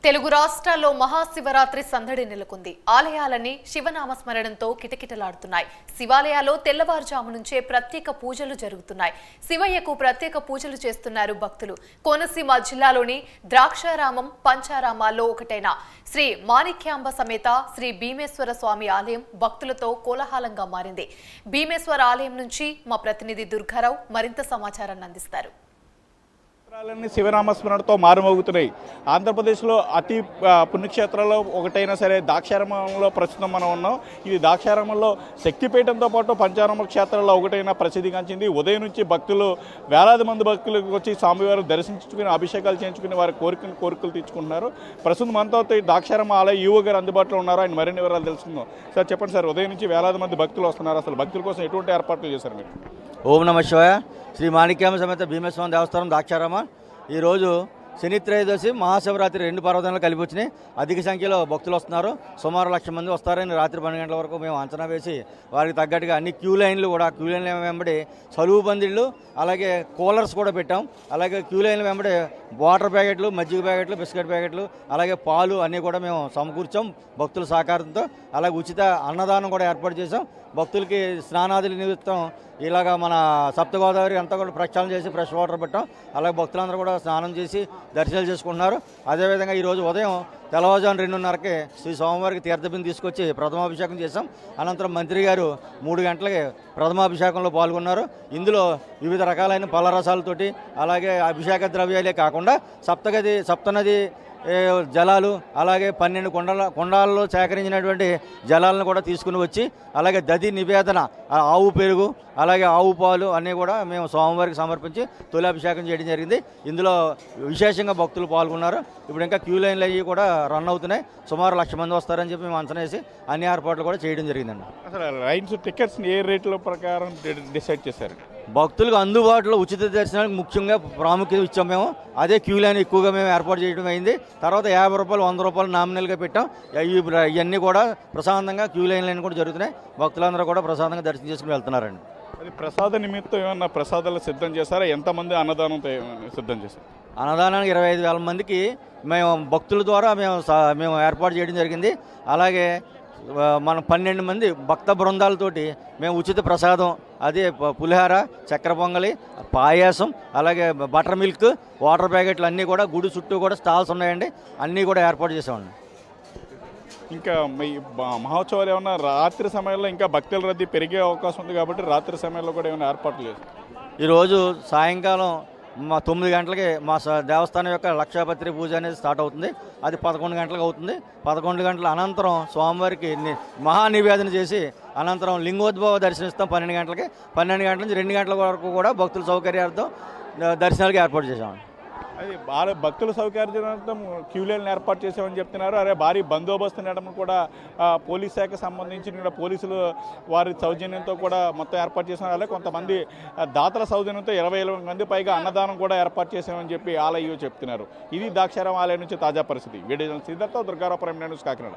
తెలుగు రాష్ట్రాల్లో మహాశివరాత్రి సందడి నెలకొంది. ఆలయాలన్నీ శివనామస్మరణంతో కిటకిటలాడుతున్నాయి. శివాలయాల్లో తెల్లవారుజాము నుంచే ప్రత్యేక పూజలు జరుగుతున్నాయి. శివయ్యకు ప్రత్యేక పూజలు చేస్తున్నారు భక్తులు. కోనసీమ జిల్లాలోని ద్రాక్షారామం పంచారామాల్లో ఒకటైన శ్రీ మాణిక్యాంబ సమేత శ్రీ భీమేశ్వర స్వామి ఆలయం భక్తులతో కోలాహలంగా మారింది. భీమేశ్వర ఆలయం నుంచి మా ప్రతినిధి దుర్గారావు మరింత సమాచారాన్ని అందిస్తారు. శివనామస్మరణతో మారుమోగుతున్నాయి. ఆంధ్రప్రదేశ్లో అతి పుణ్యక్షేత్రాల్లో ఒకటైనా సరే ద్రాక్షారామంలో ప్రస్తుతం మనం ఉన్నాం. ఇది ద్రాక్షారామంలో శక్తిపీఠంతో పాటు పంచారామ క్షేత్రాల్లో ఒకటైనా ప్రసిద్ధిగాంచింది. ఉదయం నుంచి భక్తులు వేలాది మంది భక్తులు వచ్చి స్వామివారు దర్శించుకుని అభిషేకాలు చేయించుకుని వారి కోరికలు తీర్చుకుంటున్నారు. ప్రస్తుతం మనతో ద్రాక్షారామ ఆలయ ఈవో గారు అందుబాటులో ఉన్నారు. ఆయన మరిన్ని వివరాలు తెలుసుకుందాం. సార్ చెప్పండి సార్, ఉదయం నుంచి వేలాది మంది భక్తులు వస్తున్నారు. అసలు భక్తుల కోసం ఎటువంటి ఏర్పాట్లు చేశారు మీరు? ఓం నమః శివాయ. శ్రీ మాణిక్యాంబ సమేత భీమేశ్వర దేవస్థానం ద్రాక్షారామ ఈరోజు శని త్రయోదశి మహాశివరాత్రి 2 పర్వదినాలు కలిపి వచ్చినాయి. అధిక సంఖ్యలో భక్తులు వస్తున్నారు. సుమారు 1,00,000 మంది వస్తారని రాత్రి 12 గంటల వరకు మేము అంచనా వేసి వారికి తగ్గట్టుగా అన్ని క్యూ లైన్లు వెంబడి సలువు పందిళ్ళు అలాగే కూలర్స్ కూడా పెట్టాం. అలాగే క్యూ లైన్ల వెంబడి వాటర్ ప్యాకెట్లు, మజ్జిగ ప్యాకెట్లు, బిస్కెట్ ప్యాకెట్లు అలాగే పాలు అన్నీ కూడా మేము సమకూర్చాం భక్తుల సహకారంతో. అలాగే ఉచిత అన్నదానం కూడా ఏర్పాటు చేసాం. భక్తులకి స్నానాదుల నిమిత్తం ఇలాగ మన సప్తగోదావరి అంతా కూడా ప్రక్షాళన చేసి ఫ్రెష్ వాటర్ పెట్టాం. అలాగే భక్తులందరూ కూడా స్నానం చేసి దర్శనాలు చేసుకుంటున్నారు. అదేవిధంగా ఈరోజు ఉదయం తెల్లవారుజాము 2:30కి శ్రీ స్వామివారికి తీర్థబిందు తీసుకొచ్చి ప్రథమాభిషేకం చేశాం. అనంతరం మంత్రి గారు 3 గంటలకి ప్రథమాభిషేకంలో పాల్గొన్నారు. ఇందులో వివిధ రకాలైన పళ్ళరసాలతోటి అలాగే అభిషేక ద్రవ్యాలే కాకుండా సప్తనది జలాలు అలాగే 12 కుండాలలో సేకరించినటువంటి జలాలను కూడా తీసుకుని వచ్చి అలాగే దది నివేదన ఆవు పెరుగు అలాగే ఆవు పాలు అన్నీ కూడా మేము స్వామివారికి సమర్పించి తొలి అభిషేకం చేయడం జరిగింది. ఇందులో విశేషంగా భక్తులు పాల్గొన్నారు. ఇప్పుడు ఇంకా క్యూ లైన్లు అయ్యి కూడా రన్ అవుతున్నాయి. సుమారు 1,00,000 మంది వస్తారని చెప్పి మేము అంచనా వేసి అన్ని ఏర్పాట్లు కూడా చేయడం జరిగిందండి. అసలు లైన్స్ టికెట్స్ ఏ రేట్ల ప్రకారం డిసైడ్ చేశారు? భక్తులకు అందుబాటులో ఉచిత దర్శనానికి ముఖ్యంగా ప్రాముఖ్యత ఇచ్చాం మేము. అదే క్యూ లైన్ ఎక్కువగా మేము ఏర్పాటు చేయడం అయింది. తర్వాత 50 రూపాయలు 100 రూపాయలు నామినల్గా పెట్టాం. ఇవన్నీ కూడా ప్రశాంతంగా క్యూ లైన్లు కూడా జరుగుతున్నాయి. భక్తులందరూ కూడా ప్రశాంతంగా దర్శనం చేసుకుని వెళ్తున్నారండి. అది ప్రసాద నిమిత్తం ఏమన్నా ప్రసాదాలు సిద్ధం చేశారా? ఎంతమంది అన్నదానం సిద్ధం చేశారు? అన్నదానానికి 25,000 మందికి మేము భక్తుల ద్వారా మేము ఏర్పాటు చేయడం జరిగింది. అలాగే మనం 12 మంది భక్త బృందాలతోటి మేము ఉచిత ప్రసాదం అదే పులిహార, చక్కెర పొంగలి, పాయాసం అలాగే బటర్ మిల్క్, వాటర్ ప్యాకెట్లు అన్నీ కూడా గుడి చుట్టూ కూడా స్టాల్స్ ఉన్నాయండి. అన్నీ కూడా ఏర్పాటు చేసామండి. ఇంకా మీ మహోత్సవాలు ఏమన్నా రాత్రి సమయంలో ఇంకా భక్తుల రద్దీ పెరిగే అవకాశం ఉంది కాబట్టి రాత్రి సమయంలో కూడా ఏమైనా ఏర్పాట్లు చేస్తారు? ఈరోజు సాయంకాలం 9 గంటలకి మా దేవస్థానం యొక్క లక్షాపత్రి పూజ అనేది స్టార్ట్ అవుతుంది. అది 11 గంటలకు అవుతుంది. 11 గంటల అనంతరం స్వామివారికి మహానివేదన చేసి అనంతరం లింగోద్భవ దర్శనిస్తాం 12 గంటలకి. 12 గంటల నుంచి 2 గంటల వరకు కూడా భక్తుల సౌకర్యార్థం దర్శనాలకు ఏర్పాటు చేశామండి. అది భారీ భక్తుల సౌకర్యార్థం క్యూ లైన్లు ఏర్పాటు చేసామని చెప్తున్నారు. అరే భారీ బందోబస్తు నేడం కూడా పోలీస్ శాఖ సంబంధించిన పోలీసులు వారి సౌజన్యంతో కూడా మొత్తం ఏర్పాటు చేస్తున్నారు. అలాగే కొంతమంది దాతల సౌజన్యంతో 20,000 మంది పైగా అన్నదానం కూడా ఏర్పాటు చేసామని చెప్పి ఆలయ చెప్తున్నారు. ఇది ద్రాక్షారామ ఆలయం నుంచి తాజా పరిస్థితి. Video Siddhartha Durgarao, prime news, Kakinada.